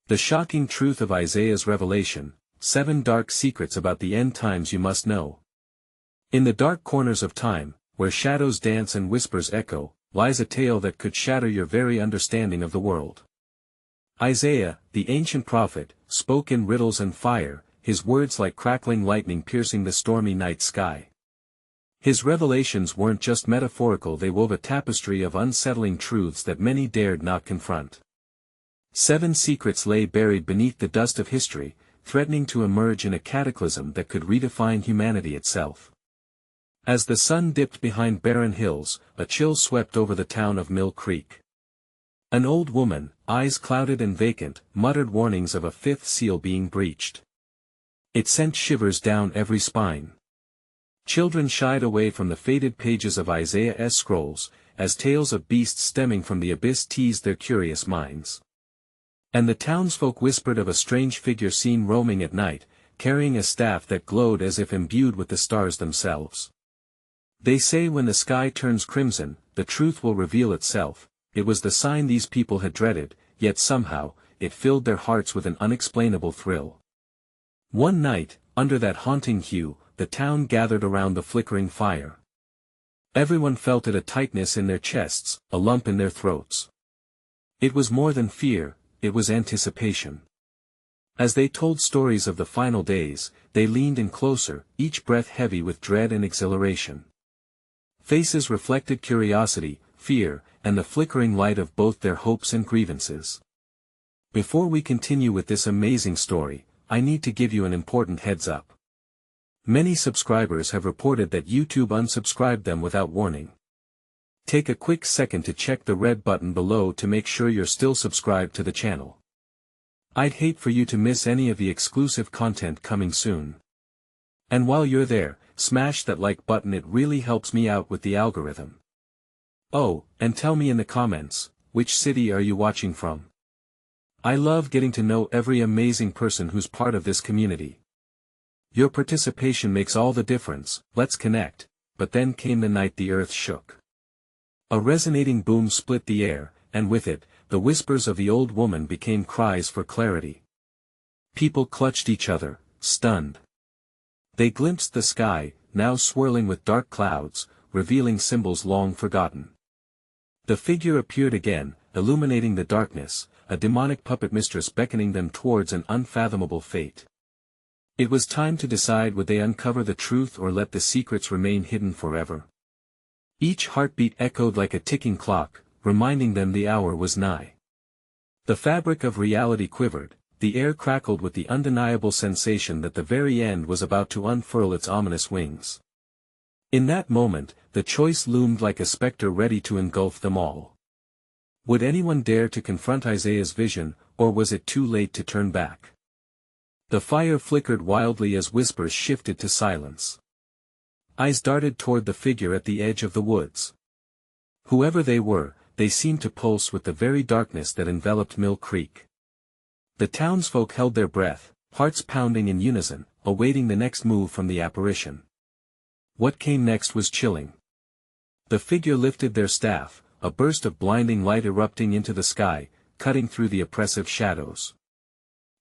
The shocking truth of Isaiah's revelation, 7 dark secrets about the end times you must know. In the dark corners of time, where shadows dance and whispers echo, lies a tale that could shatter your very understanding of the world. Isaiah, the ancient prophet, spoke in riddles and fire, his words like crackling lightning piercing the stormy night sky. His revelations weren't just metaphorical, they wove a tapestry of unsettling truths that many dared not confront. 7 secrets lay buried beneath the dust of history, threatening to emerge in a cataclysm that could redefine humanity itself. As the sun dipped behind barren hills, a chill swept over the town of Mill Creek. An old woman, eyes clouded and vacant, muttered warnings of a 5th seal being breached. It sent shivers down every spine. Children shied away from the faded pages of Isaiah's scrolls, as tales of beasts stemming from the abyss teased their curious minds. And the townsfolk whispered of a strange figure seen roaming at night, carrying a staff that glowed as if imbued with the stars themselves. They say when the sky turns crimson, the truth will reveal itself. It was the sign these people had dreaded, yet somehow, it filled their hearts with an unexplainable thrill. One night, under that haunting hue, the town gathered around the flickering fire. Everyone felt it, a tightness in their chests, a lump in their throats. It was more than fear, it was anticipation. As they told stories of the final days, they leaned in closer, each breath heavy with dread and exhilaration. Faces reflected curiosity, fear, and the flickering light of both their hopes and grievances. Before we continue with this amazing story, I need to give you an important heads up. Many subscribers have reported that YouTube unsubscribed them without warning. Take a quick second to check the red button below to make sure you're still subscribed to the channel. I'd hate for you to miss any of the exclusive content coming soon. And while you're there, smash that like button, it really helps me out with the algorithm. Oh, and tell me in the comments, which city are you watching from? I love getting to know every amazing person who's part of this community. Your participation makes all the difference. Let's connect. But then came the night the earth shook. A resonating boom split the air, and with it, the whispers of the old woman became cries for clarity. People clutched each other, stunned. They glimpsed the sky, now swirling with dark clouds, revealing symbols long forgotten. The figure appeared again, illuminating the darkness, a demonic puppet mistress beckoning them towards an unfathomable fate. It was time to decide, would they uncover the truth or let the secrets remain hidden forever? Each heartbeat echoed like a ticking clock, reminding them the hour was nigh. The fabric of reality quivered, the air crackled with the undeniable sensation that the very end was about to unfurl its ominous wings. In that moment, the choice loomed like a specter ready to engulf them all. Would anyone dare to confront Isaiah's vision, or was it too late to turn back? The fire flickered wildly as whispers shifted to silence. Eyes darted toward the figure at the edge of the woods. Whoever they were, they seemed to pulse with the very darkness that enveloped Mill Creek. The townsfolk held their breath, hearts pounding in unison, awaiting the next move from the apparition. What came next was chilling. The figure lifted their staff, a burst of blinding light erupting into the sky, cutting through the oppressive shadows.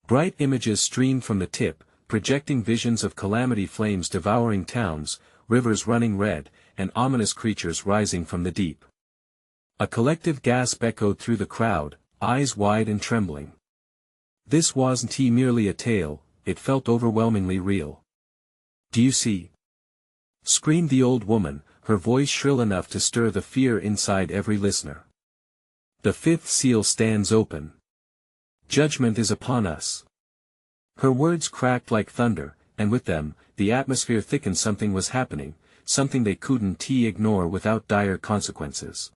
Bright images streamed from the tip, projecting visions of calamity, flames devouring towns, rivers running red, and ominous creatures rising from the deep. A collective gasp echoed through the crowd, eyes wide and trembling. This wasn't merely a tale, it felt overwhelmingly real. "Do you see?" screamed the old woman, her voice shrill enough to stir the fear inside every listener. "The 5th seal stands open. Judgment is upon us." Her words cracked like thunder, and with them, the atmosphere thickened. Something was happening, something they couldn't ignore without dire consequences.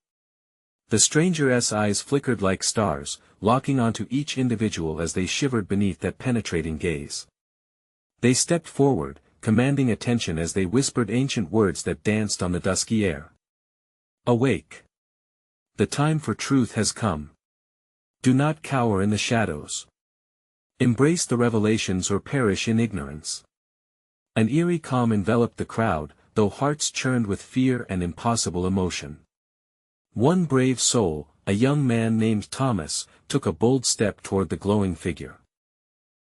The stranger's eyes flickered like stars, locking onto each individual as they shivered beneath that penetrating gaze. They stepped forward, commanding attention as they whispered ancient words that danced on the dusky air. "Awake! The time for truth has come. Do not cower in the shadows. Embrace the revelations or perish in ignorance." An eerie calm enveloped the crowd, though hearts churned with fear and impossible emotion. One brave soul, a young man named Thomas, took a bold step toward the glowing figure.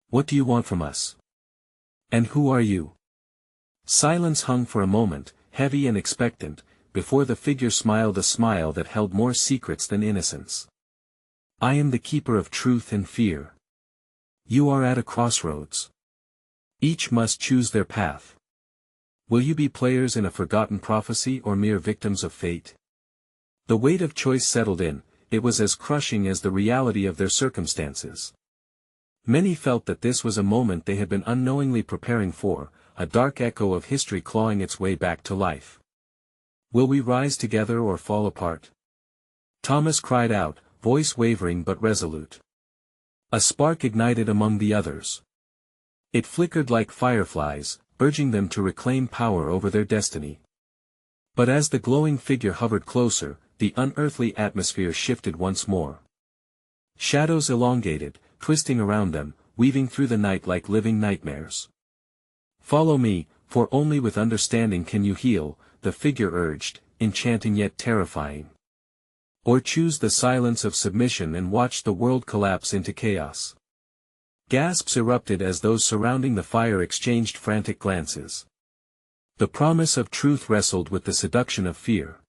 "What do you want from us? And who are you?" Silence hung for a moment, heavy and expectant, before the figure smiled a smile that held more secrets than innocence. "I am the keeper of truth and fear. You are at a crossroads. Each must choose their path. Will you be players in a forgotten prophecy or mere victims of fate?" The weight of choice settled in. It was as crushing as the reality of their circumstances. Many felt that this was a moment they had been unknowingly preparing for, a dark echo of history clawing its way back to life. "Will we rise together or fall apart?" Thomas cried out, voice wavering but resolute. A spark ignited among the others. It flickered like fireflies, urging them to reclaim power over their destiny. But as the glowing figure hovered closer, the unearthly atmosphere shifted once more. Shadows elongated, twisting around them, weaving through the night like living nightmares. "Follow me, for only with understanding can you heal," the figure urged, enchanting yet terrifying. "Or choose the silence of submission and watch the world collapse into chaos." Gasps erupted as those surrounding the fire exchanged frantic glances. The promise of truth wrestled with the seduction of fear.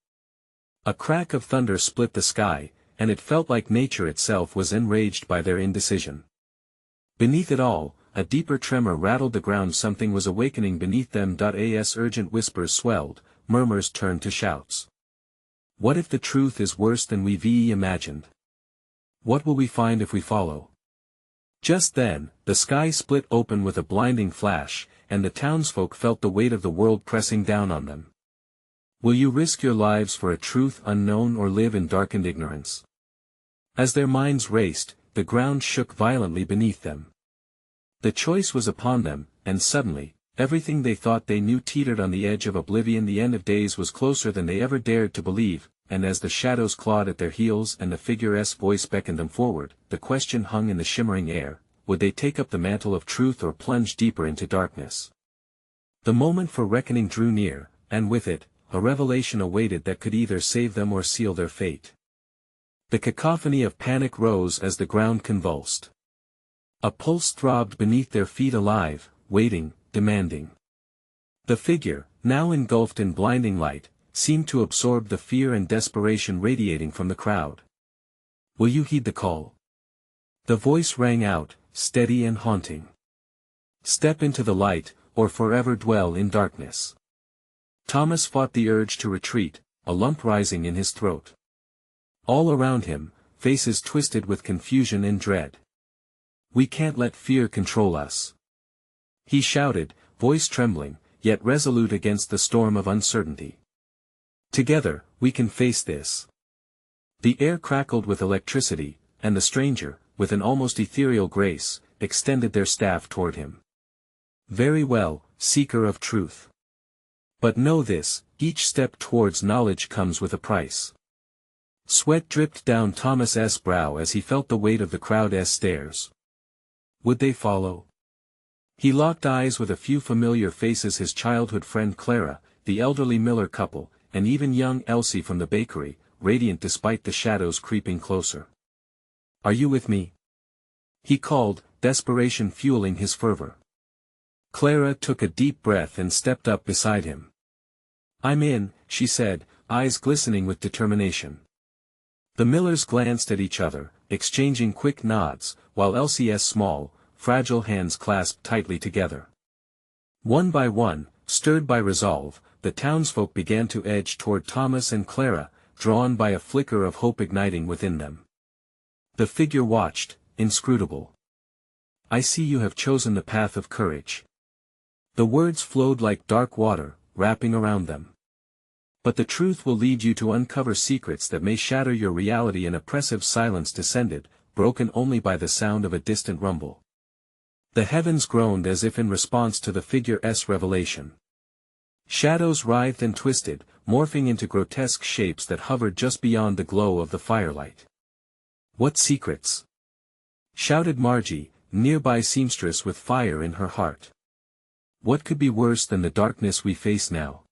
A crack of thunder split the sky, and it felt like nature itself was enraged by their indecision. Beneath it all, a deeper tremor rattled the ground. Something was awakening beneath them. As urgent whispers swelled, murmurs turned to shouts. "What if the truth is worse than we've imagined? What will we find if we follow?" Just then, the sky split open with a blinding flash, and the townsfolk felt the weight of the world pressing down on them. Will you risk your lives for a truth unknown or live in darkened ignorance? As their minds raced, the ground shook violently beneath them. The choice was upon them, and suddenly, everything they thought they knew teetered on the edge of oblivion. The end of days was closer than they ever dared to believe, and as the shadows clawed at their heels and the figure's voice beckoned them forward, the question hung in the shimmering air: would they take up the mantle of truth or plunge deeper into darkness? The moment for reckoning drew near, and with it, a revelation awaited that could either save them or seal their fate. The cacophony of panic rose as the ground convulsed. A pulse throbbed beneath their feet, alive, waiting, demanding. The figure, now engulfed in blinding light, seemed to absorb the fear and desperation radiating from the crowd. "Will you heed the call?" The voice rang out, steady and haunting. "Step into the light, or forever dwell in darkness." Thomas fought the urge to retreat, a lump rising in his throat. All around him, faces twisted with confusion and dread. "We can't let fear control us," he shouted, voice trembling, yet resolute against the storm of uncertainty. "Together, we can face this." The air crackled with electricity, and the stranger, with an almost ethereal grace, extended their staff toward him. "Very well, seeker of truth. But know this, each step towards knowledge comes with a price." Sweat dripped down Thomas's brow as he felt the weight of the crowd's stares. Would they follow? He locked eyes with a few familiar faces: his childhood friend Clara, the elderly Miller couple, and even young Elsie from the bakery, radiant despite the shadows creeping closer. "Are you with me?" he called, desperation fueling his fervor. Clara took a deep breath and stepped up beside him. "I'm in," she said, eyes glistening with determination. The Millers glanced at each other, exchanging quick nods, while Elsie's small, fragile hands clasped tightly together. One by one, stirred by resolve, the townsfolk began to edge toward Thomas and Clara, drawn by a flicker of hope igniting within them. The figure watched, inscrutable. "I see you have chosen the path of courage." The words flowed like dark water, wrapping around them. "But the truth will lead you to uncover secrets that may shatter your reality." An oppressive silence descended, broken only by the sound of a distant rumble. The heavens groaned as if in response to the figure's revelation. Shadows writhed and twisted, morphing into grotesque shapes that hovered just beyond the glow of the firelight. "What secrets?" shouted Margie, nearby seamstress with fire in her heart. "What could be worse than the darkness we face now?"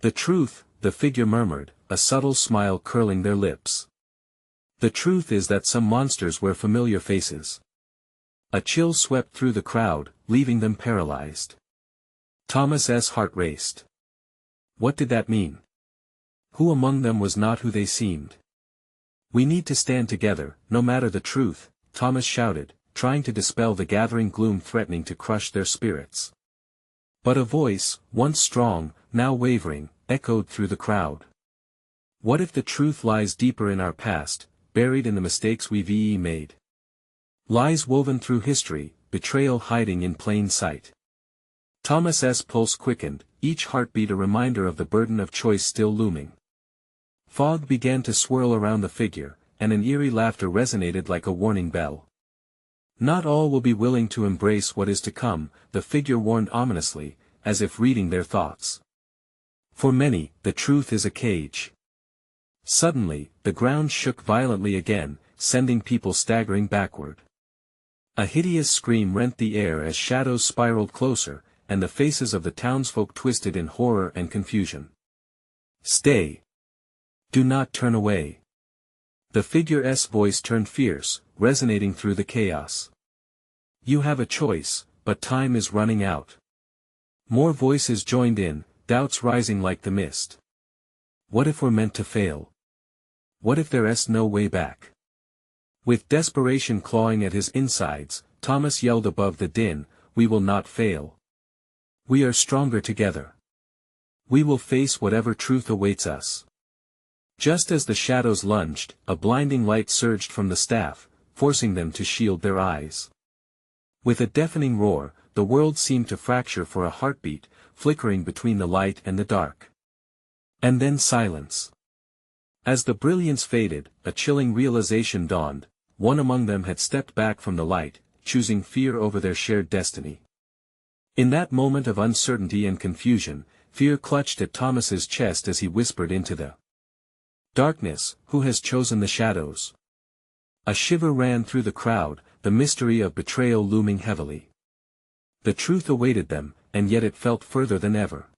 "The truth," the figure murmured, a subtle smile curling their lips. The truth is that some monsters wear familiar faces. A chill swept through the crowd, leaving them paralyzed. Thomas's heart raced. What did that mean? Who among them was not who they seemed? We need to stand together, no matter the truth, Thomas shouted, trying to dispel the gathering gloom threatening to crush their spirits. But a voice, once strong, now wavering, echoed through the crowd. What if the truth lies deeper in our past, buried in the mistakes we've made? Lies woven through history, betrayal hiding in plain sight. Thomas's pulse quickened, each heartbeat a reminder of the burden of choice still looming. Fog began to swirl around the figure, and an eerie laughter resonated like a warning bell. Not all will be willing to embrace what is to come, the figure warned ominously, as if reading their thoughts. For many, the truth is a cage. Suddenly, the ground shook violently again, sending people staggering backward. A hideous scream rent the air as shadows spiraled closer, and the faces of the townsfolk twisted in horror and confusion. Stay! Do not turn away! The figure's voice turned fierce, resonating through the chaos. You have a choice, but time is running out. More voices joined in, doubts rising like the mist. What if we're meant to fail? What if there's no way back? With desperation clawing at his insides, Thomas yelled above the din, we will not fail. We are stronger together. We will face whatever truth awaits us. Just as the shadows lunged, a blinding light surged from the staff, forcing them to shield their eyes. With a deafening roar, the world seemed to fracture for a heartbeat, flickering between the light and the dark. And then silence. As the brilliance faded, a chilling realization dawned, one among them had stepped back from the light, choosing fear over their shared destiny. In that moment of uncertainty and confusion, fear clutched at Thomas's chest as he whispered into the darkness, who has chosen the shadows? A shiver ran through the crowd, the mystery of betrayal looming heavily. The truth awaited them, and yet it felt further than ever.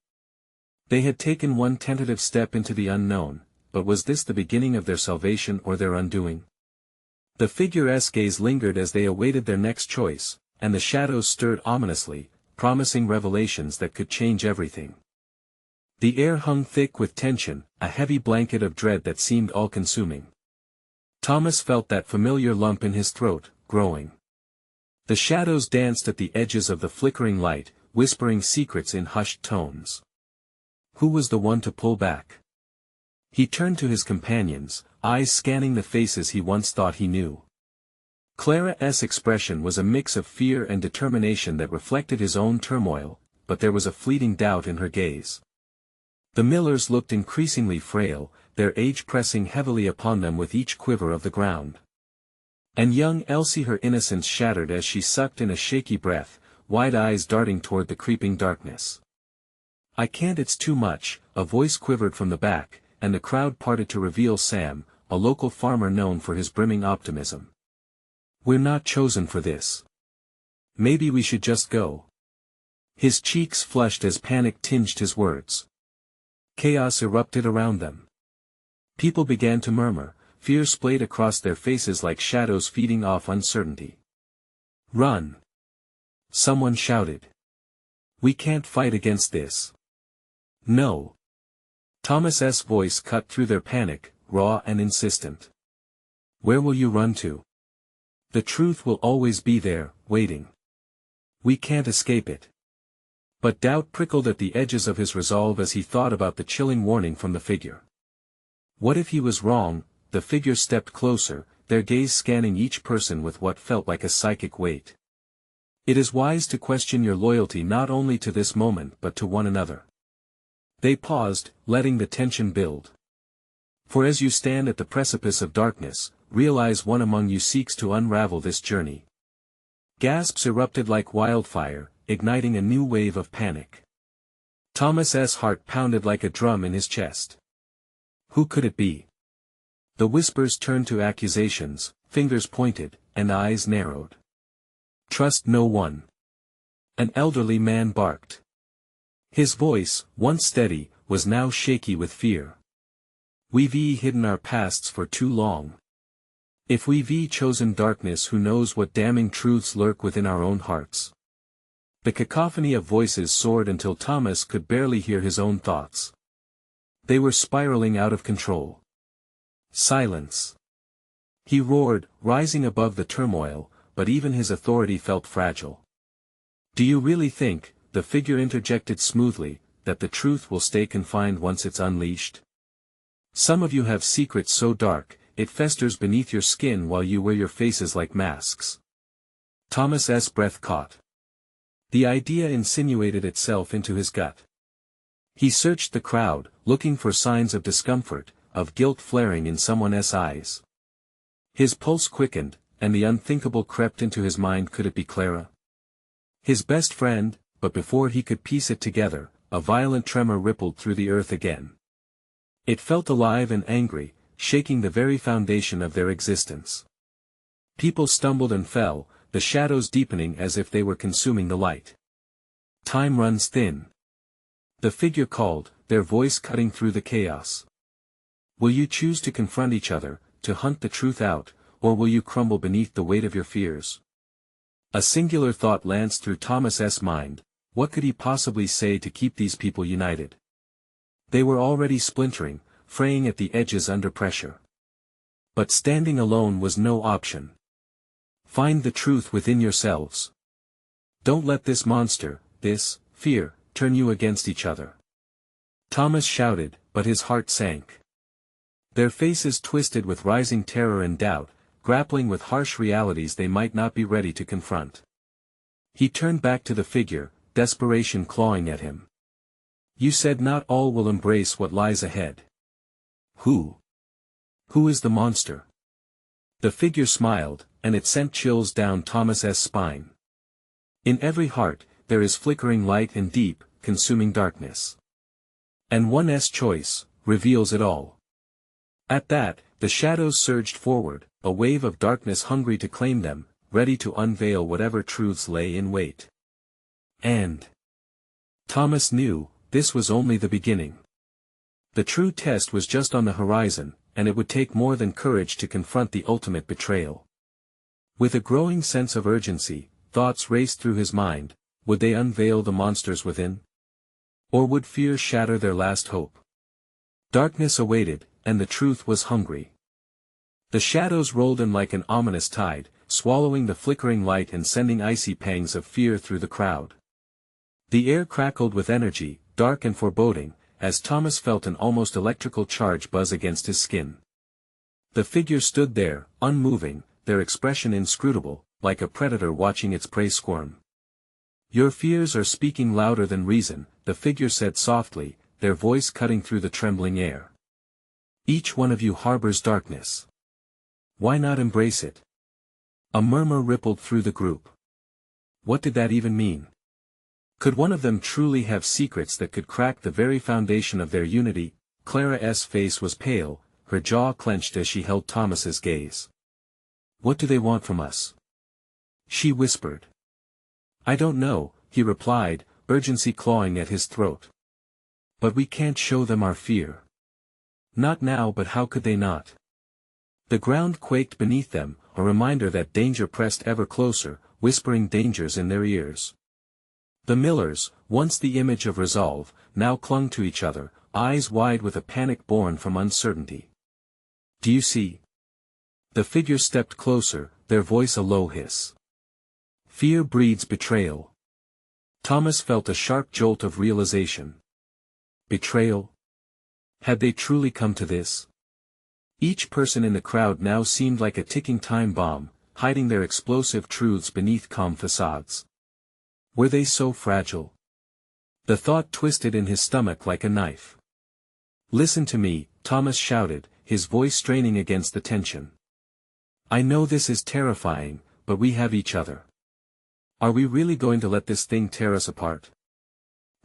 They had taken one tentative step into the unknown, but was this the beginning of their salvation or their undoing? The figure's gaze lingered as they awaited their next choice, and the shadows stirred ominously, promising revelations that could change everything. The air hung thick with tension, a heavy blanket of dread that seemed all-consuming. Thomas felt that familiar lump in his throat, growing. The shadows danced at the edges of the flickering light, whispering secrets in hushed tones. Who was the one to pull back? He turned to his companions, eyes scanning the faces he once thought he knew. Clara's expression was a mix of fear and determination that reflected his own turmoil, but there was a fleeting doubt in her gaze. The Millers looked increasingly frail, their age pressing heavily upon them with each quiver of the ground. And young Elsie, her innocence shattered as she sucked in a shaky breath, wide eyes darting toward the creeping darkness. I can't, it's too much, a voice quivered from the back, and the crowd parted to reveal Sam, a local farmer known for his brimming optimism. We're not chosen for this. Maybe we should just go. His cheeks flushed as panic tinged his words. Chaos erupted around them. People began to murmur, fear splayed across their faces like shadows feeding off uncertainty. Run! Someone shouted. We can't fight against this. No. Thomas's voice cut through their panic, raw and insistent. Where will you run to? The truth will always be there, waiting. We can't escape it. But doubt prickled at the edges of his resolve as he thought about the chilling warning from the figure. What if he was wrong? The figure stepped closer, their gaze scanning each person with what felt like a psychic weight. It is wise to question your loyalty not only to this moment but to one another. They paused, letting the tension build. For as you stand at the precipice of darkness, realize one among you seeks to unravel this journey. Gasps erupted like wildfire, igniting a new wave of panic. Thomas's heart pounded like a drum in his chest. Who could it be? The whispers turned to accusations, fingers pointed, and eyes narrowed. Trust no one. An elderly man barked. His voice, once steady, was now shaky with fear. We've hidden our pasts for too long. If we've chosen darkness, who knows what damning truths lurk within our own hearts. The cacophony of voices soared until Thomas could barely hear his own thoughts. They were spiraling out of control. Silence! He roared, rising above the turmoil, but even his authority felt fragile. Do you really think, the figure interjected smoothly, that the truth will stay confined once it's unleashed? Some of you have secrets so dark, it festers beneath your skin while you wear your faces like masks. Thomas's breath caught. The idea insinuated itself into his gut. He searched the crowd, looking for signs of discomfort, of guilt flaring in someone's eyes. His pulse quickened, and the unthinkable crept into his mind. Could it be Clara? His best friend? But before he could piece it together, a violent tremor rippled through the earth again. It felt alive and angry, shaking the very foundation of their existence. People stumbled and fell, the shadows deepening as if they were consuming the light. Time runs thin. The figure called, their voice cutting through the chaos. Will you choose to confront each other, to hunt the truth out, or will you crumble beneath the weight of your fears? A singular thought lanced through Thomas's mind: what could he possibly say to keep these people united? They were already splintering, fraying at the edges under pressure. But standing alone was no option. Find the truth within yourselves. Don't let this monster, this fear, turn you against each other. Thomas shouted, but his heart sank. Their faces twisted with rising terror and doubt, grappling with harsh realities they might not be ready to confront. He turned back to the figure, desperation clawing at him. You said not all will embrace what lies ahead. Who? Who is the monster? The figure smiled, and it sent chills down Thomas's spine. In every heart, there is flickering light and deep, consuming darkness. And one's choice reveals it all. At that, the shadows surged forward, a wave of darkness hungry to claim them, ready to unveil whatever truths lay in wait. And Thomas knew, this was only the beginning. The true test was just on the horizon, and it would take more than courage to confront the ultimate betrayal. With a growing sense of urgency, thoughts raced through his mind: would they unveil the monsters within? Or would fear shatter their last hope? Darkness awaited, and the truth was hungry. The shadows rolled in like an ominous tide, swallowing the flickering light and sending icy pangs of fear through the crowd. The air crackled with energy, dark and foreboding, as Thomas felt an almost electrical charge buzz against his skin. The figure stood there, unmoving, their expression inscrutable, like a predator watching its prey squirm. Your fears are speaking louder than reason, the figure said softly, their voice cutting through the trembling air. Each one of you harbors darkness. Why not embrace it? A murmur rippled through the group. What did that even mean? Could one of them truly have secrets that could crack the very foundation of their unity? Clara's face was pale, her jaw clenched as she held Thomas's gaze. What do they want from us? She whispered. I don't know, he replied, urgency clawing at his throat. But we can't show them our fear. Not now, but how could they not? The ground quaked beneath them, a reminder that danger pressed ever closer, whispering dangers in their ears. The Millers, once the image of resolve, now clung to each other, eyes wide with a panic born from uncertainty. Do you see? The figure stepped closer, their voice a low hiss. Fear breeds betrayal. Thomas felt a sharp jolt of realization. Betrayal? Had they truly come to this? Each person in the crowd now seemed like a ticking time bomb, hiding their explosive truths beneath calm facades. Were they so fragile? The thought twisted in his stomach like a knife. Listen to me, Thomas shouted, his voice straining against the tension. I know this is terrifying, but we have each other. Are we really going to let this thing tear us apart?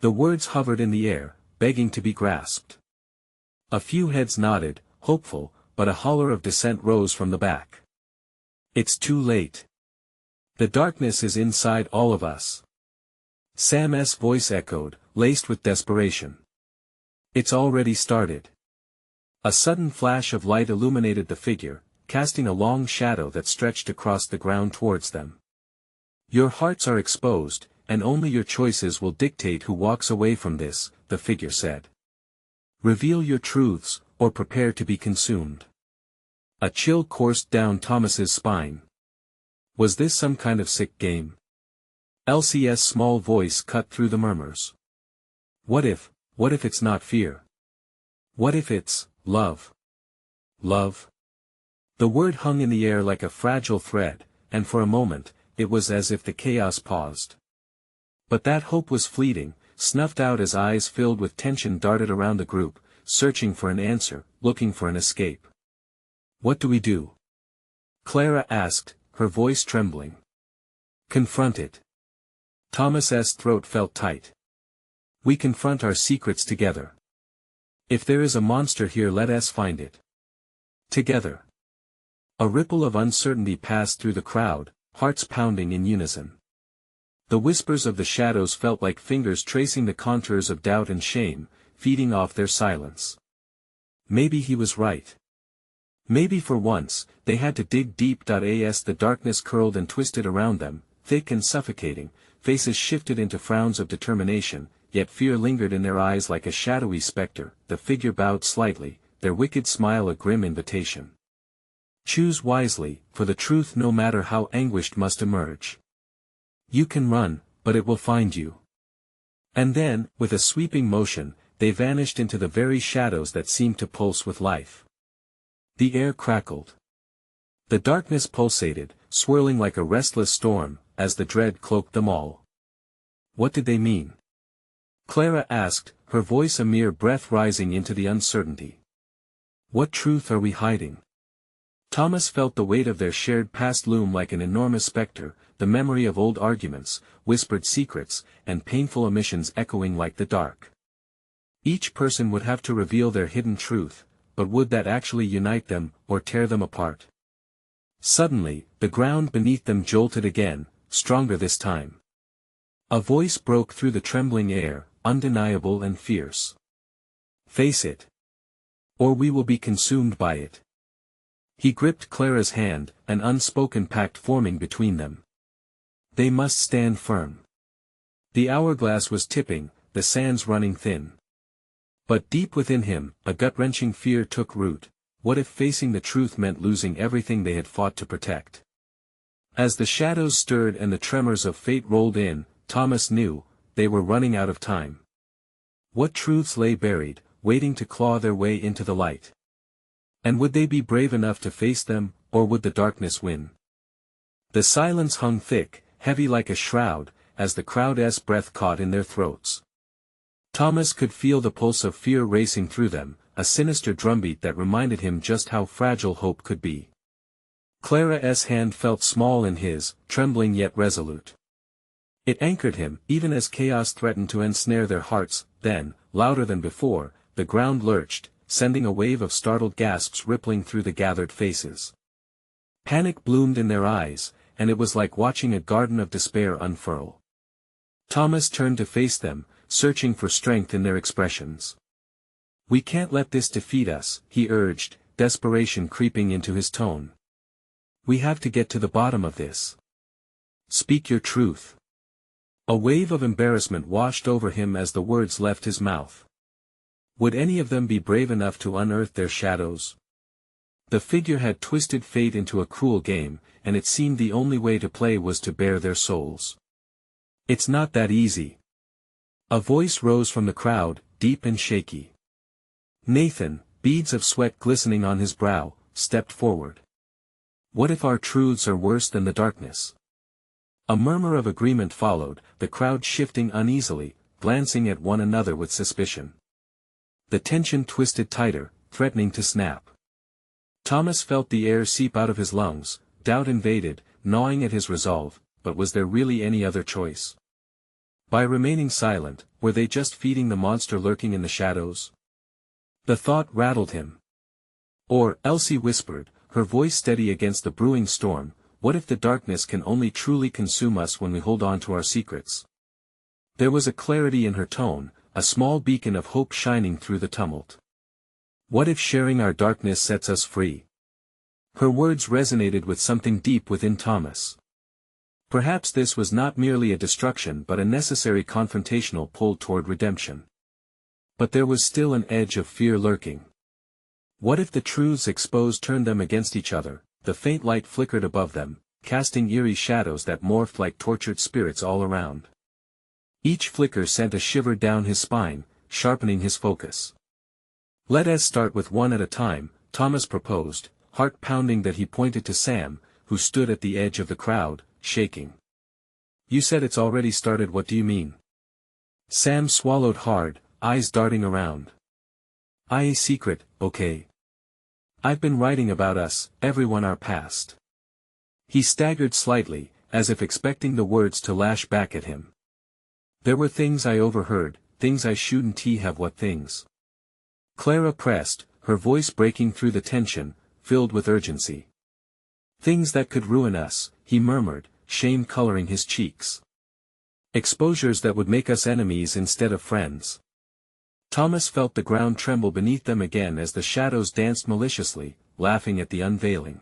The words hovered in the air, begging to be grasped. A few heads nodded, hopeful, but a holler of dissent rose from the back. It's too late. The darkness is inside all of us. Sam's voice echoed, laced with desperation. It's already started. A sudden flash of light illuminated the figure, casting a long shadow that stretched across the ground towards them. Your hearts are exposed, and only your choices will dictate who walks away from this, the figure said. Reveal your truths, or prepare to be consumed. A chill coursed down Thomas's spine. Was this some kind of sick game? Elsie's small voice cut through the murmurs. What if it's not fear? What if it's love? Love? The word hung in the air like a fragile thread, and for a moment, it was as if the chaos paused. But that hope was fleeting, snuffed out as eyes filled with tension darted around the group, searching for an answer, looking for an escape. What do we do? Clara asked, her voice trembling. Confront it. Thomas's throat felt tight. We confront our secrets together. If there is a monster here, let us find it. Together. A ripple of uncertainty passed through the crowd, hearts pounding in unison. The whispers of the shadows felt like fingers tracing the contours of doubt and shame, feeding off their silence. Maybe he was right. Maybe for once, they had to dig deep. As the darkness curled and twisted around them, thick and suffocating, faces shifted into frowns of determination, yet fear lingered in their eyes like a shadowy specter. The figure bowed slightly, their wicked smile a grim invitation. Choose wisely, for the truth, no matter how anguished, must emerge. You can run, but it will find you. And then, with a sweeping motion, they vanished into the very shadows that seemed to pulse with life. The air crackled. The darkness pulsated, swirling like a restless storm, as the dread cloaked them all. What did they mean? Clara asked, her voice a mere breath rising into the uncertainty. What truth are we hiding? Thomas felt the weight of their shared past loom like an enormous specter, the memory of old arguments, whispered secrets, and painful omissions echoing like the dark. Each person would have to reveal their hidden truth, but would that actually unite them, or tear them apart? Suddenly, the ground beneath them jolted again, stronger this time. A voice broke through the trembling air, undeniable and fierce. Face it. Or we will be consumed by it. He gripped Clara's hand, an unspoken pact forming between them. They must stand firm. The hourglass was tipping, the sands running thin. But deep within him, a gut-wrenching fear took root. What if facing the truth meant losing everything they had fought to protect? As the shadows stirred and the tremors of fate rolled in, Thomas knew, they were running out of time. What truths lay buried, waiting to claw their way into the light? And would they be brave enough to face them, or would the darkness win? The silence hung thick, heavy like a shroud, as the crowd's breath caught in their throats. Thomas could feel the pulse of fear racing through them, a sinister drumbeat that reminded him just how fragile hope could be. Clara's hand felt small in his, trembling yet resolute. It anchored him, even as chaos threatened to ensnare their hearts. Then, louder than before, the ground lurched, sending a wave of startled gasps rippling through the gathered faces. Panic bloomed in their eyes, and it was like watching a garden of despair unfurl. Thomas turned to face them, searching for strength in their expressions. We can't let this defeat us, he urged, desperation creeping into his tone. We have to get to the bottom of this. Speak your truth. A wave of embarrassment washed over him as the words left his mouth. Would any of them be brave enough to unearth their shadows? The figure had twisted fate into a cruel game, and it seemed the only way to play was to bare their souls. It's not that easy. A voice rose from the crowd, deep and shaky. Nathan, beads of sweat glistening on his brow, stepped forward. What if our truths are worse than the darkness? A murmur of agreement followed, the crowd shifting uneasily, glancing at one another with suspicion. The tension twisted tighter, threatening to snap. Thomas felt the air seep out of his lungs, doubt invaded, gnawing at his resolve, but was there really any other choice? By remaining silent, were they just feeding the monster lurking in the shadows? The thought rattled him. Or, Elsie whispered, her voice steady against the brewing storm, what if the darkness can only truly consume us when we hold on to our secrets? There was a clarity in her tone, a small beacon of hope shining through the tumult. What if sharing our darkness sets us free? Her words resonated with something deep within Thomas. Perhaps this was not merely a destruction but a necessary confrontational pull toward redemption. But there was still an edge of fear lurking. What if the truths exposed turned them against each other? The faint light flickered above them, casting eerie shadows that morphed like tortured spirits all around. Each flicker sent a shiver down his spine, sharpening his focus. "Let us start with one at a time," Thomas proposed, heart pounding that he pointed to Sam, who stood at the edge of the crowd, shaking. "You said it's already started. What do you mean?" Sam swallowed hard, eyes darting around. "A secret, okay? I've been writing about us, everyone, our past." He staggered slightly, as if expecting the words to lash back at him. "There were things I overheard, things I shouldn't have." "What things?" Clara pressed, her voice breaking through the tension, filled with urgency. "Things that could ruin us," he murmured, shame coloring his cheeks. "Exposures that would make us enemies instead of friends." Thomas felt the ground tremble beneath them again as the shadows danced maliciously, laughing at the unveiling.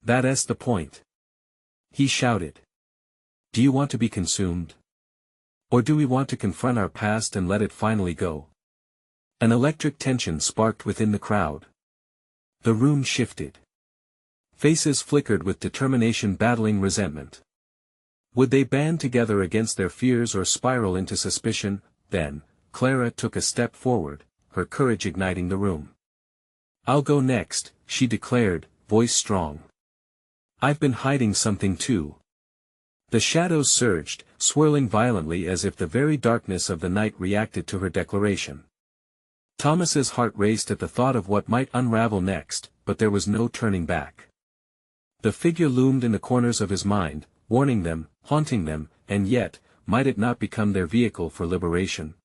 "That's the point," he shouted. "Do you want to be consumed? Or do we want to confront our past and let it finally go?" An electric tension sparked within the crowd. The room shifted. Faces flickered with determination battling resentment. Would they band together against their fears or spiral into suspicion? Then, Clara took a step forward, her courage igniting the room. "I'll go next," she declared, voice strong. "I've been hiding something too." The shadows surged, swirling violently as if the very darkness of the night reacted to her declaration. Thomas's heart raced at the thought of what might unravel next, but there was no turning back. The figure loomed in the corners of his mind, warning them, haunting them, and yet, might it not become their vehicle for liberation?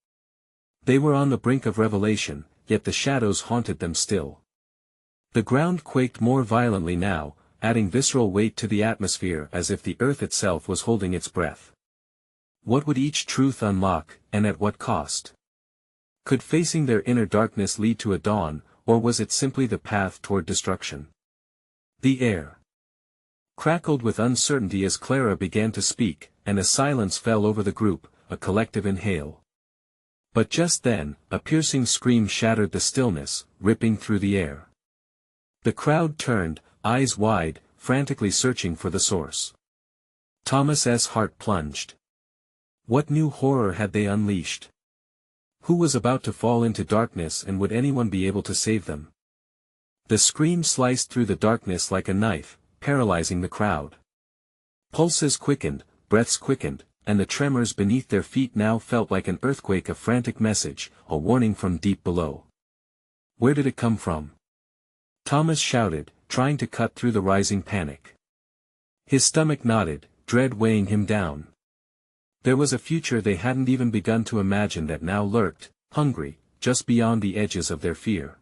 They were on the brink of revelation, yet the shadows haunted them still. The ground quaked more violently now, adding visceral weight to the atmosphere as if the earth itself was holding its breath. What would each truth unlock, and at what cost? Could facing their inner darkness lead to a dawn, or was it simply the path toward destruction? The air crackled with uncertainty as Clara began to speak, and a silence fell over the group, a collective inhale. But just then, a piercing scream shattered the stillness, ripping through the air. The crowd turned, eyes wide, frantically searching for the source. Thomas's heart plunged. What new horror had they unleashed? Who was about to fall into darkness, and would anyone be able to save them? The scream sliced through the darkness like a knife, paralyzing the crowd. Pulses quickened, breaths quickened, and the tremors beneath their feet now felt like an earthquake, a frantic message, a warning from deep below. Where did it come from? Thomas shouted, trying to cut through the rising panic. His stomach knotted, dread weighing him down. There was a future they hadn't even begun to imagine that now lurked, hungry, just beyond the edges of their fear.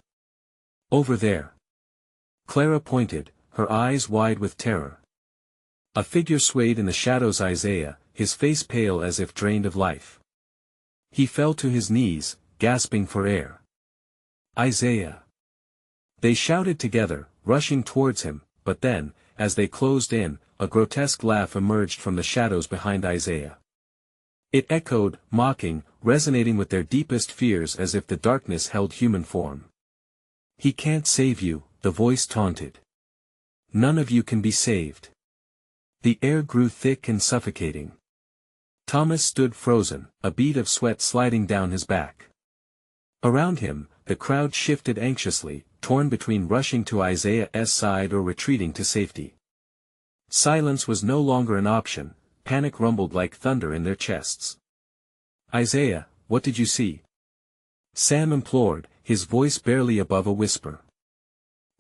"Over there." Clara pointed, her eyes wide with terror. A figure swayed in the shadows. Isaiah, his face pale as if drained of life. He fell to his knees, gasping for air. "Isaiah!" They shouted together, rushing towards him, but then, as they closed in, a grotesque laugh emerged from the shadows behind Isaiah. It echoed, mocking, resonating with their deepest fears as if the darkness held human form. "He can't save you," the voice taunted. "None of you can be saved." The air grew thick and suffocating. Thomas stood frozen, a bead of sweat sliding down his back. Around him, the crowd shifted anxiously, torn between rushing to Isaiah's side or retreating to safety. Silence was no longer an option, panic rumbled like thunder in their chests. "Isaiah, what did you see?" Sam implored, his voice barely above a whisper.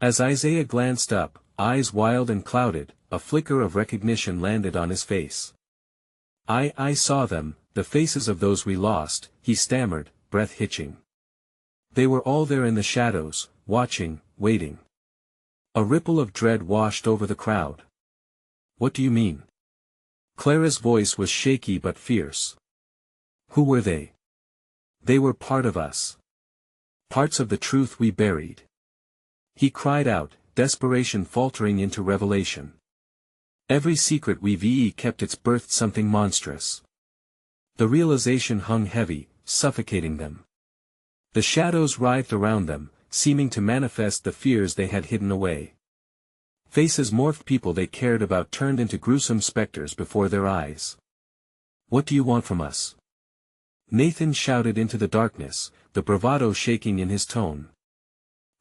As Isaiah glanced up, eyes wild and clouded, a flicker of recognition landed on his face. I saw them, the faces of those we lost," he stammered, breath hitching. They were all there in the shadows, watching, waiting. A ripple of dread washed over the crowd. "What do you mean?" Clara's voice was shaky but fierce. "Who were they?" They were part of us. Parts of the truth we buried. He cried out, desperation faltering into revelation. Every secret we kept its birthed something monstrous. The realization hung heavy, suffocating them. The shadows writhed around them, seeming to manifest the fears they had hidden away. Faces morphed, people they cared about turned into gruesome specters before their eyes. What do you want from us? Nathan shouted into the darkness, the bravado shaking in his tone.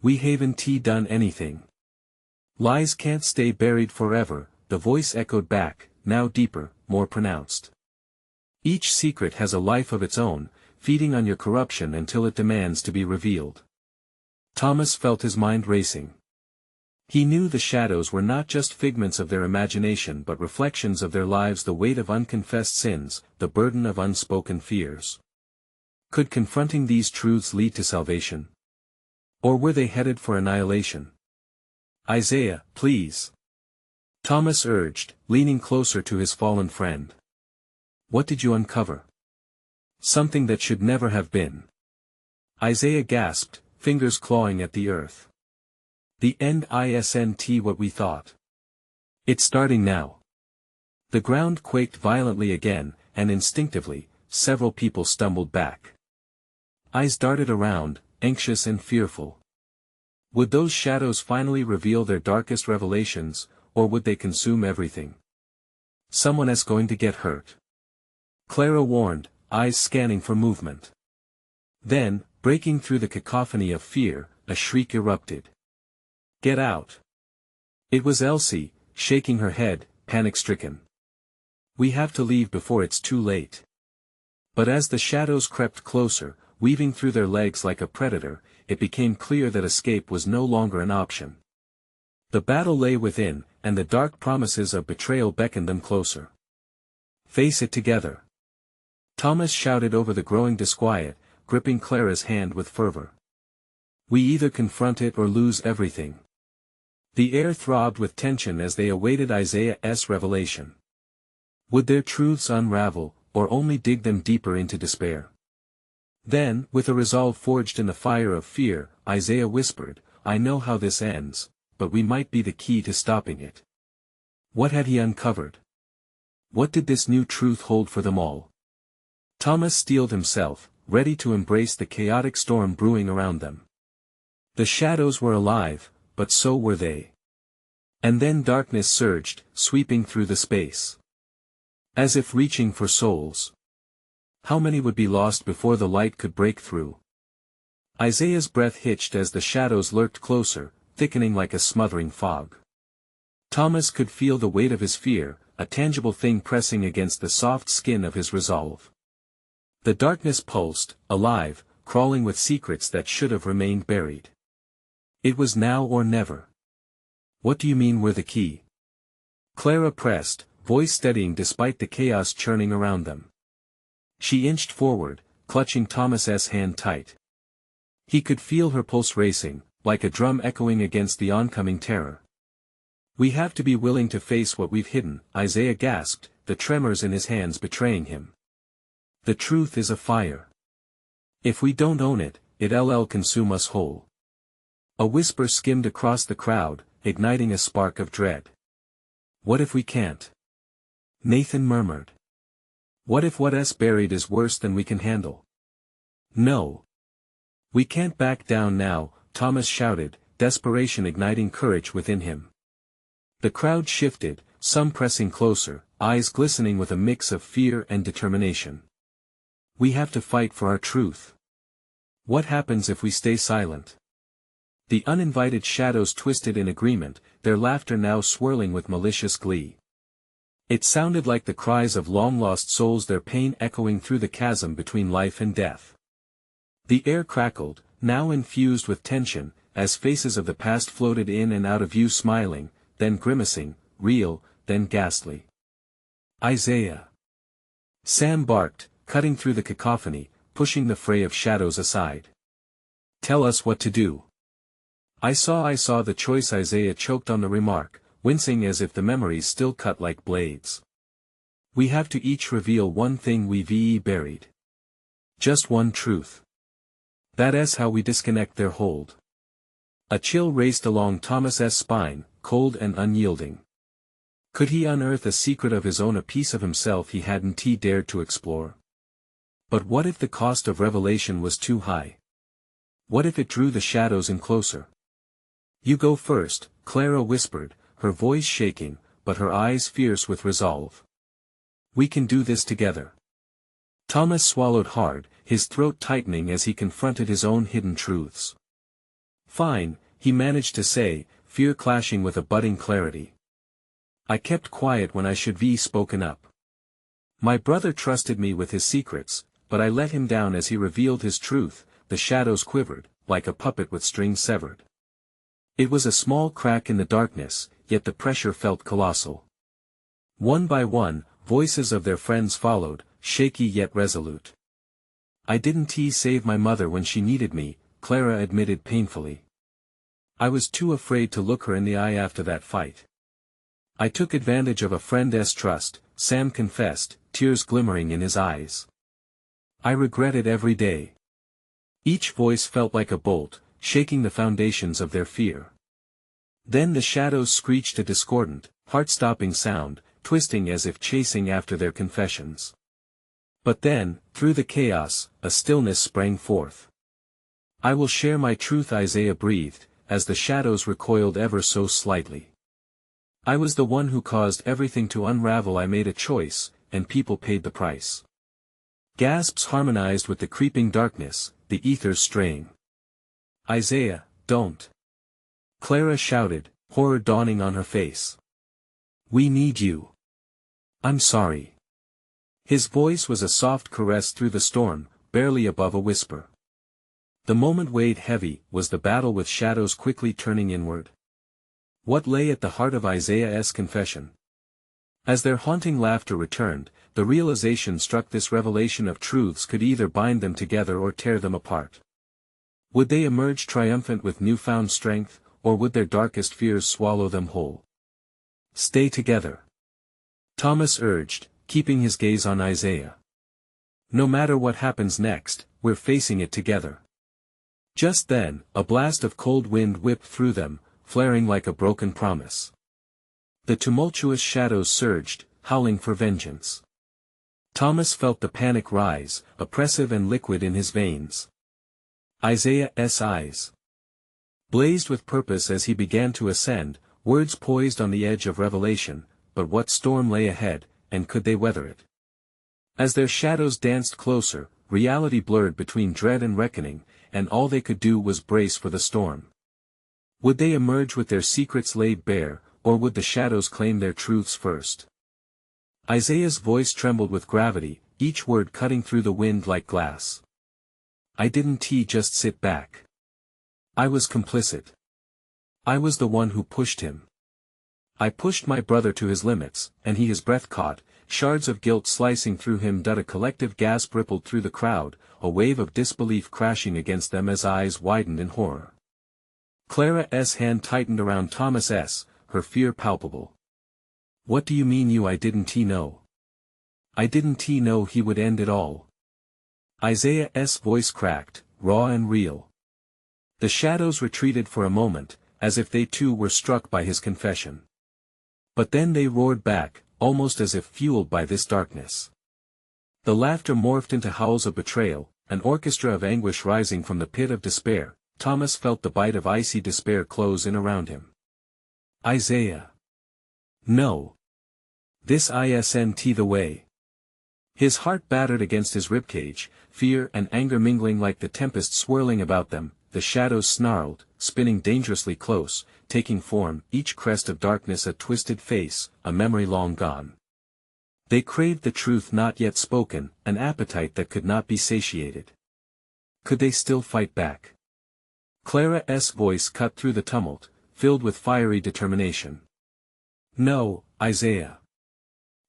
We haven't done anything. Lies can't stay buried forever, the voice echoed back, now deeper, more pronounced. Each secret has a life of its own, feeding on your corruption until it demands to be revealed. Thomas felt his mind racing. He knew the shadows were not just figments of their imagination but reflections of their lives, the weight of unconfessed sins, the burden of unspoken fears. Could confronting these truths lead to salvation? Or were they headed for annihilation? Isaiah, please. Thomas urged, leaning closer to his fallen friend. What did you uncover? Something that should never have been. Isaiah gasped, fingers clawing at the earth. The end isn't what we thought. It's starting now. The ground quaked violently again, and instinctively, several people stumbled back. Eyes darted around, anxious and fearful. Would those shadows finally reveal their darkest revelations, or would they consume everything? Someone is going to get hurt. Clara warned, eyes scanning for movement. Then, breaking through the cacophony of fear, a shriek erupted. Get out! It was Elsie, shaking her head, panic-stricken. We have to leave before it's too late. But as the shadows crept closer, weaving through their legs like a predator, it became clear that escape was no longer an option. The battle lay within, and the dark promises of betrayal beckoned them closer. Face it together. Thomas shouted over the growing disquiet, gripping Clara's hand with fervor. We either confront it or lose everything. The air throbbed with tension as they awaited Isaiah's revelation. Would their truths unravel, or only dig them deeper into despair? Then, with a resolve forged in the fire of fear, Isaiah whispered, I know how this ends, but we might be the key to stopping it. What had he uncovered? What did this new truth hold for them all? Thomas steeled himself, ready to embrace the chaotic storm brewing around them. The shadows were alive, but so were they. And then darkness surged, sweeping through the space. As if reaching for souls. How many would be lost before the light could break through? Isaiah's breath hitched as the shadows lurked closer, thickening like a smothering fog. Thomas could feel the weight of his fear, a tangible thing pressing against the soft skin of his resolve. The darkness pulsed, alive, crawling with secrets that should have remained buried. It was now or never. What do you mean we're the key? Clara pressed, voice steadying despite the chaos churning around them. She inched forward, clutching Thomas's hand tight. He could feel her pulse racing, like a drum echoing against the oncoming terror. We have to be willing to face what we've hidden, Isaiah gasped, the tremors in his hands betraying him. The truth is a fire. If we don't own it, it'll consume us whole. A whisper skimmed across the crowd, igniting a spark of dread. What if we can't? Nathan murmured. What if what's buried is worse than we can handle? No. We can't back down now, Thomas shouted, desperation igniting courage within him. The crowd shifted, some pressing closer, eyes glistening with a mix of fear and determination. We have to fight for our truth. What happens if we stay silent? The uninvited shadows twisted in agreement, their laughter now swirling with malicious glee. It sounded like the cries of long-lost souls, their pain echoing through the chasm between life and death. The air crackled, now infused with tension, as faces of the past floated in and out of view, smiling, then grimacing, real, then ghastly. Isaiah! Sam barked, cutting through the cacophony, pushing the fray of shadows aside. Tell us what to do. I saw the choice. Isaiah choked on the remark, wincing as if the memories still cut like blades. We have to each reveal one thing we've buried. Just one truth. That's how we disconnect their hold. A chill raced along Thomas's spine, cold and unyielding. Could he unearth a secret of his own, a piece of himself he hadn't dared to explore? But what if the cost of revelation was too high? What if it drew the shadows in closer? "You go first," Clara whispered, her voice shaking, but her eyes fierce with resolve. "We can do this together." Thomas swallowed hard, his throat tightening as he confronted his own hidden truths. "Fine," he managed to say, fear clashing with a budding clarity. "I kept quiet when I should be spoken up. My brother trusted me with his secrets, but I let him down as he revealed his truth." The shadows quivered, like a puppet with strings severed. It was a small crack in the darkness, yet the pressure felt colossal. One by one, voices of their friends followed, shaky yet resolute. "I didn't save my mother when she needed me," Clara admitted painfully. "I was too afraid to look her in the eye after that fight. I took advantage of a friend's trust," Sam confessed, tears glimmering in his eyes. "I regret it every day." Each voice felt like a bolt, shaking the foundations of their fear. Then the shadows screeched a discordant, heart-stopping sound, twisting as if chasing after their confessions. But then, through the chaos, a stillness sprang forth. "I will share my truth," Isaiah breathed, as the shadows recoiled ever so slightly. "I was the one who caused everything to unravel. I made a choice, and people paid the price." Gasps harmonized with the creeping darkness, the ethers straying. "Isaiah, don't!" Clara shouted, horror dawning on her face. "We need you." "I'm sorry." His voice was a soft caress through the storm, barely above a whisper. The moment weighed heavy, was the battle with shadows quickly turning inward. What lay at the heart of Isaiah's confession? As their haunting laughter returned, the realization struck: this revelation of truths could either bind them together or tear them apart. Would they emerge triumphant with newfound strength, or would their darkest fears swallow them whole? "Stay together," Thomas urged, keeping his gaze on Isaiah. "No matter what happens next, we're facing it together." Just then, a blast of cold wind whipped through them, flaring like a broken promise. The tumultuous shadows surged, howling for vengeance. Thomas felt the panic rise, oppressive and liquid in his veins. Isaiah's eyes blazed with purpose as he began to ascend, words poised on the edge of revelation, but what storm lay ahead, and could they weather it? As their shadows danced closer, reality blurred between dread and reckoning, and all they could do was brace for the storm. Would they emerge with their secrets laid bare, or would the shadows claim their truths first? Isaiah's voice trembled with gravity, each word cutting through the wind like glass. "I didn't just sit back. I was complicit. I was the one who pushed him. I pushed my brother to his limits, and his breath caught, shards of guilt slicing through him." A collective gasp rippled through the crowd, a wave of disbelief crashing against them as eyes widened in horror. Clara's hand tightened around Thomas's, her fear palpable. "What do you mean I didn't know? I didn't know he would end it all." Isaiah's voice cracked, raw and real. The shadows retreated for a moment, as if they too were struck by his confession. But then they roared back, almost as if fueled by this darkness. The laughter morphed into howls of betrayal, an orchestra of anguish rising from the pit of despair. Thomas felt the bite of icy despair close in around him. "Isaiah! No! This isn't the way." His heart battered against his ribcage, fear and anger mingling like the tempest swirling about them. The shadows snarled, spinning dangerously close, taking form, each crest of darkness a twisted face, a memory long gone. They craved the truth not yet spoken, an appetite that could not be satiated. Could they still fight back? Clara's voice cut through the tumult, filled with fiery determination. "No, Isaiah.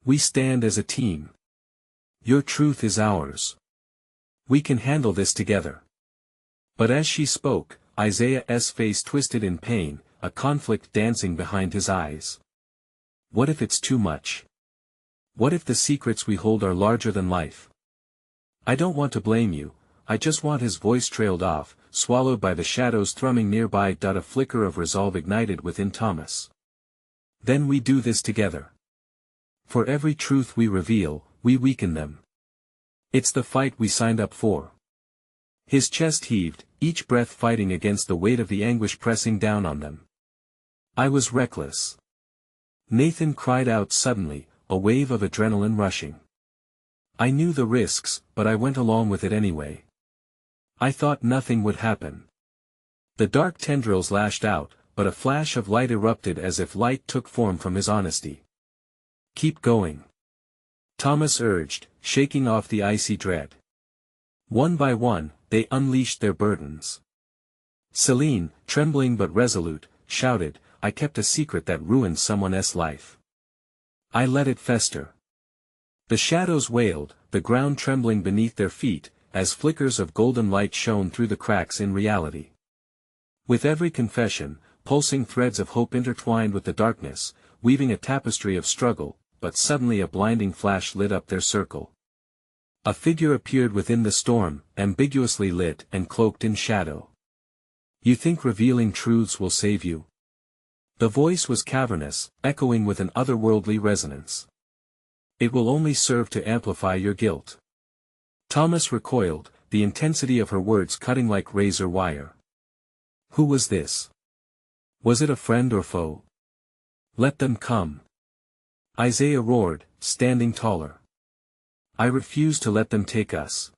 We stand as a team. Your truth is ours. We can handle this together." But as she spoke, Isaiah's face twisted in pain, a conflict dancing behind his eyes. What if it's too much? What if the secrets we hold are larger than life? I don't want to blame you, I just want. His voice trailed off, swallowed by the shadows thrumming nearby. A flicker of resolve ignited within Thomas. Then we do this together. For every truth we reveal, we weaken them. It's the fight we signed up for. His chest heaved, each breath fighting against the weight of the anguish pressing down on them. I was reckless. Nathan cried out suddenly, a wave of adrenaline rushing. I knew the risks, but I went along with it anyway. I thought nothing would happen. The dark tendrils lashed out, but a flash of light erupted as if light took form from his honesty. Keep going. Thomas urged, shaking off the icy dread. One by one, they unleashed their burdens. Celine, trembling but resolute, shouted, I kept a secret that ruined someone's life. I let it fester. The shadows wailed, the ground trembling beneath their feet, as flickers of golden light shone through the cracks in reality. With every confession, pulsing threads of hope intertwined with the darkness, weaving a tapestry of struggle, but suddenly a blinding flash lit up their circle. A figure appeared within the storm, ambiguously lit and cloaked in shadow. You think revealing truths will save you? The voice was cavernous, echoing with an otherworldly resonance. It will only serve to amplify your guilt. Thomas recoiled, the intensity of her words cutting like razor wire. Who was this? Was it a friend or foe? Let them come. Isaiah roared, standing taller. I refuse to let them take us.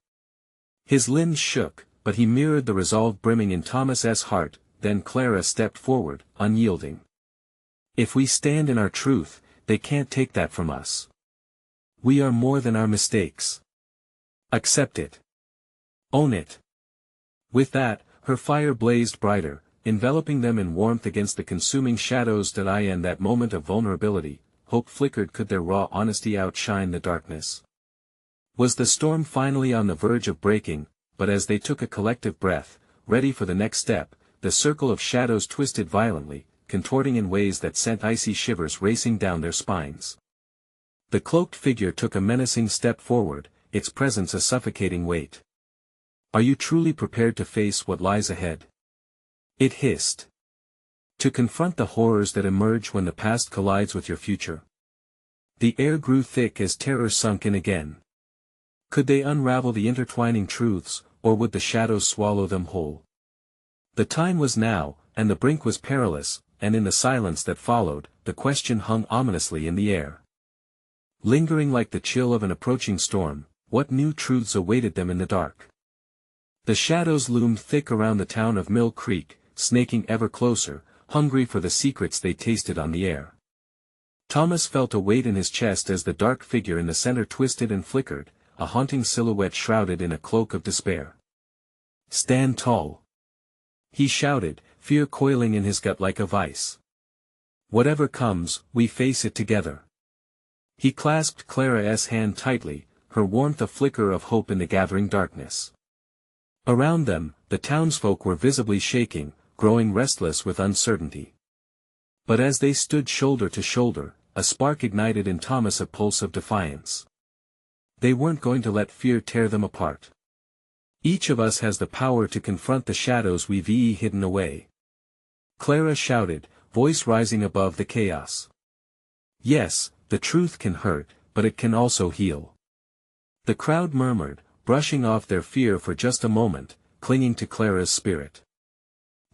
His limbs shook, but he mirrored the resolve brimming in Thomas's heart. Then Clara stepped forward, unyielding. If we stand in our truth, they can't take that from us. We are more than our mistakes. Accept it. Own it. With that, her fire blazed brighter, enveloping them in warmth against the consuming shadows. In that moment of vulnerability, hope flickered. Could their raw honesty outshine the darkness? Was the storm finally on the verge of breaking? But as they took a collective breath, ready for the next step, the circle of shadows twisted violently, contorting in ways that sent icy shivers racing down their spines. The cloaked figure took a menacing step forward, its presence a suffocating weight. Are you truly prepared to face what lies ahead? It hissed. To confront the horrors that emerge when the past collides with your future? The air grew thick as terror sunk in again. Could they unravel the intertwining truths, or would the shadows swallow them whole? The time was now, and the brink was perilous, and in the silence that followed, the question hung ominously in the air. Lingering like the chill of an approaching storm, what new truths awaited them in the dark? The shadows loomed thick around the town of Mill Creek, snaking ever closer, hungry for the secrets they tasted on the air. Thomas felt a weight in his chest as the dark figure in the center twisted and flickered, a haunting silhouette shrouded in a cloak of despair. Stand tall. He shouted, fear coiling in his gut like a vice. Whatever comes, we face it together. He clasped Clara's hand tightly, her warmth a flicker of hope in the gathering darkness. Around them, the townsfolk were visibly shaking, growing restless with uncertainty. But as they stood shoulder to shoulder, a spark ignited in Thomas, a pulse of defiance. They weren't going to let fear tear them apart. Each of us has the power to confront the shadows we've hidden away. Clara shouted, voice rising above the chaos. Yes, the truth can hurt, but it can also heal. The crowd murmured, brushing off their fear for just a moment, clinging to Clara's spirit.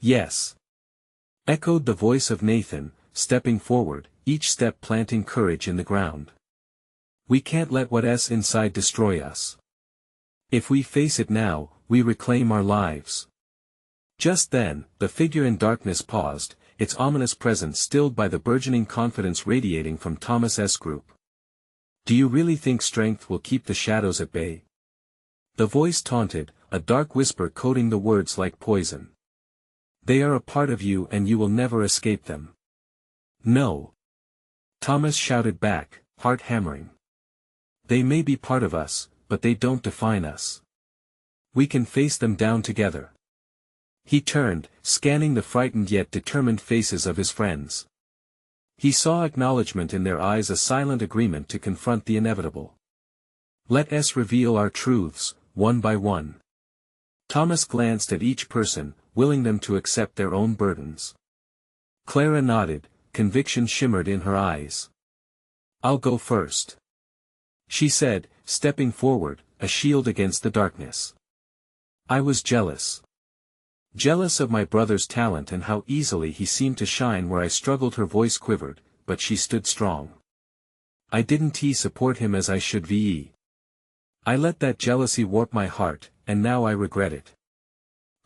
Yes. Echoed the voice of Nathan, stepping forward, each step planting courage in the ground. We can't let what's inside destroy us. If we face it now, we reclaim our lives. Just then, the figure in darkness paused, its ominous presence stilled by the burgeoning confidence radiating from Thomas's group. Do you really think strength will keep the shadows at bay? The voice taunted, a dark whisper coating the words like poison. They are a part of you and you will never escape them. No. Thomas shouted back, heart hammering. They may be part of us, but they don't define us. We can face them down together. He turned, scanning the frightened yet determined faces of his friends. He saw acknowledgement in their eyes, a silent agreement to confront the inevitable. Let us reveal our truths, one by one. Thomas glanced at each person, willing them to accept their own burdens. Clara nodded, conviction shimmered in her eyes. I'll go first, she said, stepping forward, a shield against the darkness. I was jealous. Jealous of my brother's talent and how easily he seemed to shine where I struggled. Her voice quivered, but she stood strong. I didn't support him as I should. I let that jealousy warp my heart, and now I regret it.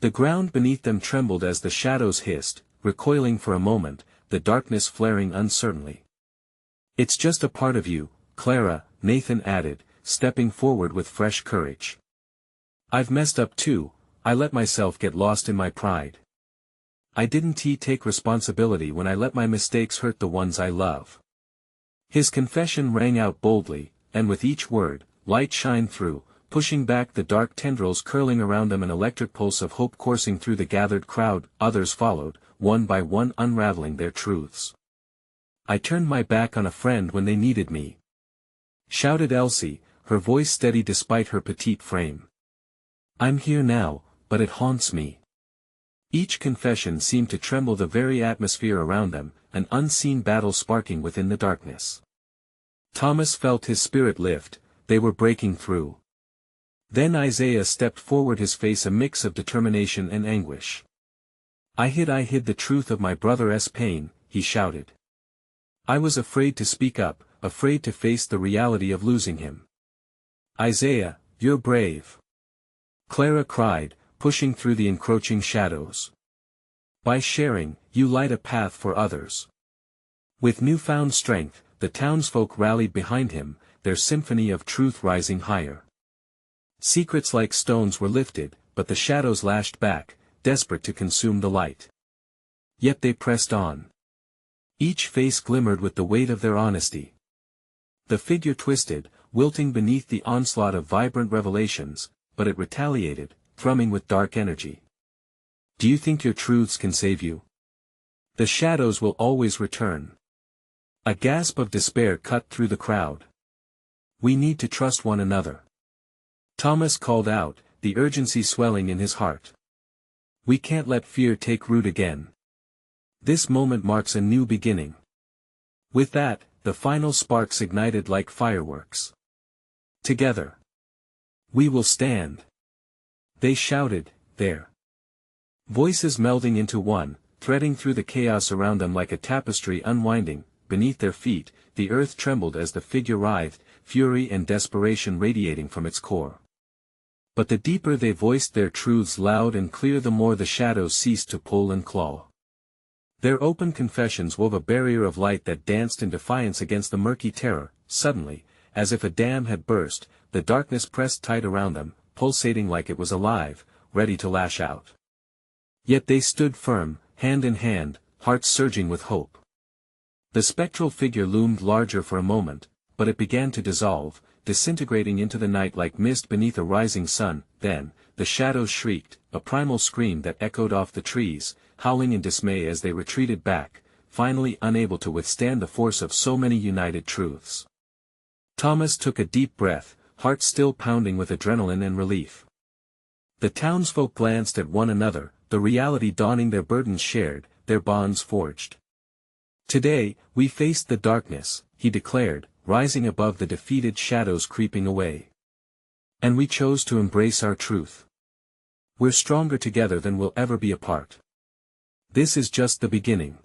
The ground beneath them trembled as the shadows hissed, recoiling for a moment, the darkness flaring uncertainly. It's just a part of you, Clara, Nathan added, stepping forward with fresh courage. I've messed up too. I let myself get lost in my pride. I didn't take responsibility when I let my mistakes hurt the ones I love. His confession rang out boldly, and with each word, light shined through, pushing back the dark tendrils curling around them, an electric pulse of hope coursing through the gathered crowd. Others followed, one by one unraveling their truths. I turned my back on a friend when they needed me, shouted Elsie, her voice steady despite her petite frame. I'm here now, but it haunts me. Each confession seemed to tremble the very atmosphere around them, an unseen battle sparking within the darkness. Thomas felt his spirit lift. They were breaking through. Then Isaiah stepped forward, his face a mix of determination and anguish. I hid the truth of my brother's pain, he shouted. I was afraid to speak up, afraid to face the reality of losing him. Isaiah, you're brave, Clara cried, pushing through the encroaching shadows. By sharing, you light a path for others. With newfound strength, the townsfolk rallied behind him, their symphony of truth rising higher. Secrets like stones were lifted, but the shadows lashed back, desperate to consume the light. Yet they pressed on. Each face glimmered with the weight of their honesty. The figure twisted, wilting beneath the onslaught of vibrant revelations, but it retaliated, thrumming with dark energy. Do you think your truths can save you? The shadows will always return. A gasp of despair cut through the crowd. We need to trust one another, Thomas called out, the urgency swelling in his heart. We can't let fear take root again. This moment marks a new beginning. With that, the final sparks ignited like fireworks. Together, we will stand, they shouted, their voices melding into one, threading through the chaos around them like a tapestry unwinding. Beneath their feet, the earth trembled as the figure writhed, fury and desperation radiating from its core. But the deeper they voiced their truths loud and clear, the more the shadows ceased to pull and claw. Their open confessions wove a barrier of light that danced in defiance against the murky terror. Suddenly, as if a dam had burst, the darkness pressed tight around them, pulsating like it was alive, ready to lash out. Yet they stood firm, hand in hand, hearts surging with hope. The spectral figure loomed larger for a moment, but it began to dissolve, disintegrating into the night like mist beneath a rising sun. Then, the shadows shrieked, a primal scream that echoed off the trees, howling in dismay as they retreated back, finally unable to withstand the force of so many united truths. Thomas took a deep breath, heart still pounding with adrenaline and relief. The townsfolk glanced at one another, the reality dawning, their burdens shared, their bonds forged. Today, we faced the darkness, he declared, rising above the defeated shadows creeping away. And we chose to embrace our truth. We're stronger together than we'll ever be apart. This is just the beginning.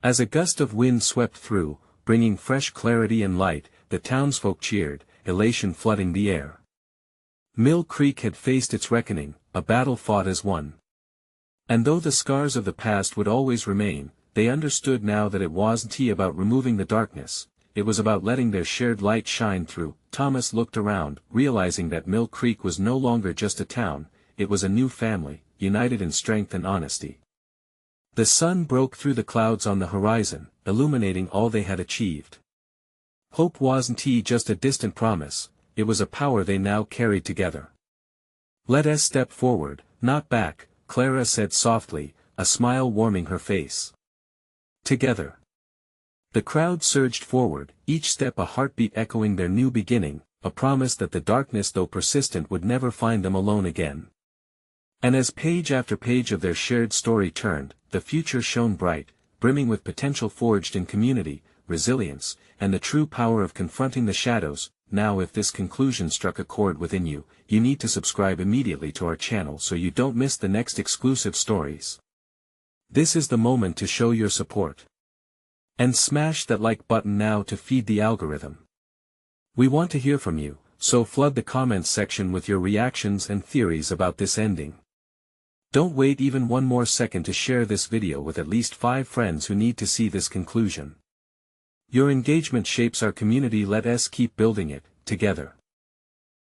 As a gust of wind swept through, bringing fresh clarity and light, the townsfolk cheered, elation flooding the air. Mill Creek had faced its reckoning, a battle fought as one. And though the scars of the past would always remain, they understood now that it wasn't about removing the darkness, it was about letting their shared light shine through. Thomas looked around, realizing that Mill Creek was no longer just a town, it was a new family, united in strength and honesty. The sun broke through the clouds on the horizon, illuminating all they had achieved. Hope wasn't just a distant promise, it was a power they now carried together. Let us step forward, not back, Clara said softly, a smile warming her face. Together. The crowd surged forward, each step a heartbeat echoing their new beginning. a promise that the darkness though persistent would never find them alone again. And as page after page of their shared story turned, the future shone bright, brimming with potential forged in community, resilience, and the true power of confronting the shadows. Now if this conclusion struck a chord within you, you need to subscribe immediately to our channel so you don't miss the next exclusive stories. This is the moment to show your support. And smash that like button now to feed the algorithm. We want to hear from you, so flood the comments section with your reactions and theories about this ending. Don't wait even one more second to share this video with at least 5 friends who need to see this conclusion. Your engagement shapes our community. Let us keep building it, together.